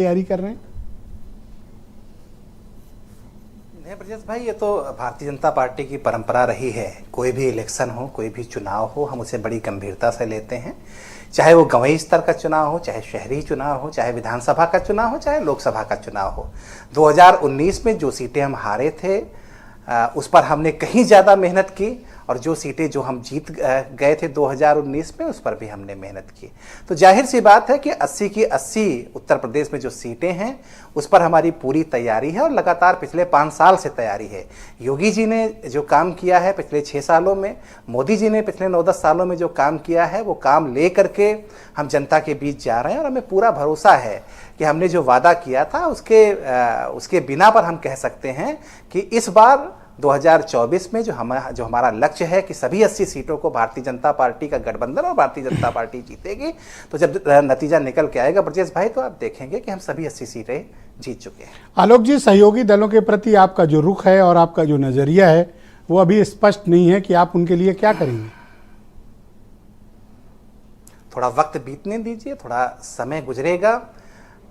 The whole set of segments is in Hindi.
तैयारी कर रहे हैं? नहीं ब्रजेश भाई, ये तो भारतीय जनता पार्टी की परंपरा रही है। कोई भी इलेक्शन हो, कोई भी चुनाव हो, हम उसे बड़ी गंभीरता से लेते हैं। चाहे वो गंवई स्तर का चुनाव हो, चाहे शहरी चुनाव हो, चाहे विधानसभा का चुनाव हो, चाहे लोकसभा का चुनाव हो। 2019 में जो सीटें हम हारे थे उस पर हमने कहीं ज़्यादा मेहनत की, और जो सीटें जो हम जीत गए थे 2019 में, उस पर भी हमने मेहनत की। तो जाहिर सी बात है कि 80 की 80 उत्तर प्रदेश में जो सीटें हैं उस पर हमारी पूरी तैयारी है, और लगातार पिछले 5 साल से तैयारी है। योगी जी ने जो काम किया है पिछले 6 सालों में, मोदी जी ने पिछले 9-10 सालों में जो काम किया है, वो काम ले करके हम जनता के बीच जा रहे हैं। और हमें पूरा भरोसा है कि हमने जो वादा किया था उसके बिना पर हम कह सकते हैं कि इस बार 2024 में जो हमारा लक्ष्य है कि सभी 80 सीटों को भारतीय जनता पार्टी का गठबंधन और भारतीय जनता पार्टी जीतेगी। तो जब नतीजा निकल के आएगा ब्रजेश भाई, तो आप देखेंगे कि हम सभी 80 सीटें जीत चुके हैं। आलोक जी, सहयोगी दलों के प्रति आपका जो रुख है और आपका जो नजरिया है वो अभी स्पष्ट नहीं है कि आप उनके लिए क्या करेंगे। थोड़ा वक्त बीतने दीजिए, थोड़ा समय गुजरेगा।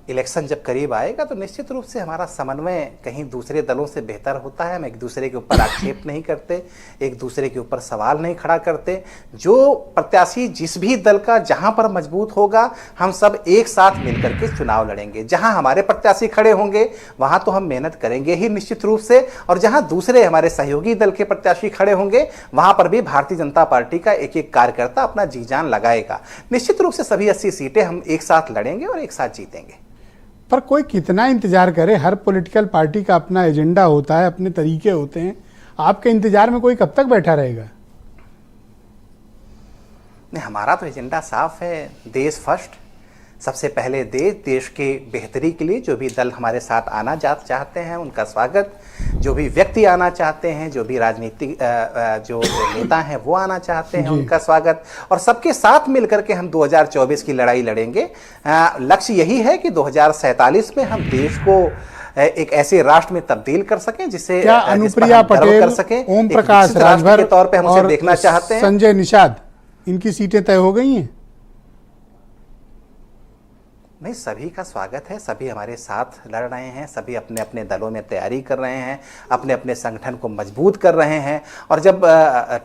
इलेक्शन जब करीब आएगा तो निश्चित रूप से हमारा समन्वय कहीं दूसरे दलों से बेहतर होता है। हम एक दूसरे के ऊपर आक्षेप नहीं करते, एक दूसरे के ऊपर सवाल नहीं खड़ा करते। जो प्रत्याशी जिस भी दल का जहां पर मजबूत होगा, हम सब एक साथ मिलकर के चुनाव लड़ेंगे। जहां हमारे प्रत्याशी खड़े होंगे वहां तो हम मेहनत करेंगे ही निश्चित रूप से, और जहां दूसरे हमारे सहयोगी दल के प्रत्याशी खड़े होंगे वहां पर भी भारतीय जनता पार्टी का एक एक कार्यकर्ता अपना जी जान लगाएगा। निश्चित रूप से सभी 80 सीटें हम एक साथ लड़ेंगे और एक साथ जीतेंगे। पर कोई कितना इंतजार करे, हर पॉलिटिकल पार्टी का अपना एजेंडा होता है, अपने तरीके होते हैं। आपके इंतजार में कोई कब तक बैठा रहेगा? नहीं, हमारा तो एजेंडा साफ है। देश फर्स्ट, सबसे पहले देश के बेहतरी के लिए जो भी दल हमारे साथ आना चाहते हैं उनका स्वागत, जो भी व्यक्ति आना चाहते हैं, जो भी राजनीतिक जो नेता हैं वो आना चाहते हैं उनका स्वागत, और सबके साथ मिलकर के हम 2024 की लड़ाई लड़ेंगे। लक्ष्य यही है कि 2047 में हम देश को एक ऐसे राष्ट्र में तब्दील कर सकें जिससे अनुप्रिया पटेल, कर सकें, ओम प्रकाश राजभर के तौर पे हम उसे देखना चाहते हैं। संजय निषाद, इनकी सीटें तय हो गई हैं? नहीं, सभी का स्वागत है। सभी हमारे साथ लड़ रहे हैं, सभी अपने अपने दलों में तैयारी कर रहे हैं, अपने अपने संगठन को मजबूत कर रहे हैं। और जब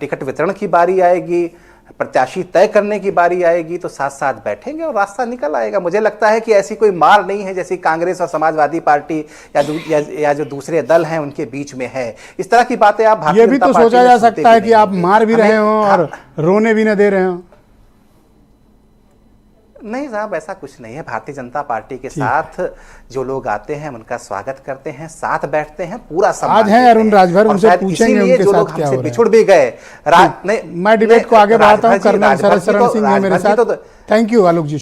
टिकट वितरण की बारी आएगी, प्रत्याशी तय करने की बारी आएगी, तो साथ साथ बैठेंगे और रास्ता निकल आएगा। मुझे लगता है कि ऐसी कोई मार नहीं है जैसी कांग्रेस और समाजवादी पार्टी या जो दूसरे दल हैं उनके बीच में है। इस तरह की बातें आप ये भी तो सोचा जा सकता है कि आप मार भी रहे हो और रोने भी न दे रहे हो। नहीं साहब, ऐसा कुछ नहीं है। भारतीय जनता पार्टी के साथ जो लोग आते हैं उनका स्वागत करते हैं, साथ बैठते हैं, पूरा सम्मान आज हैं अरुण राजभर, उनसे पूछेंगे उनके साथ क्या हो रहा है। बिछुड़ भी गए। मैं डिबेट को आगे बढ़ाता हूं। कर्नल शरद शरण सिंह है मेरे साथ। Thank you Alok ji.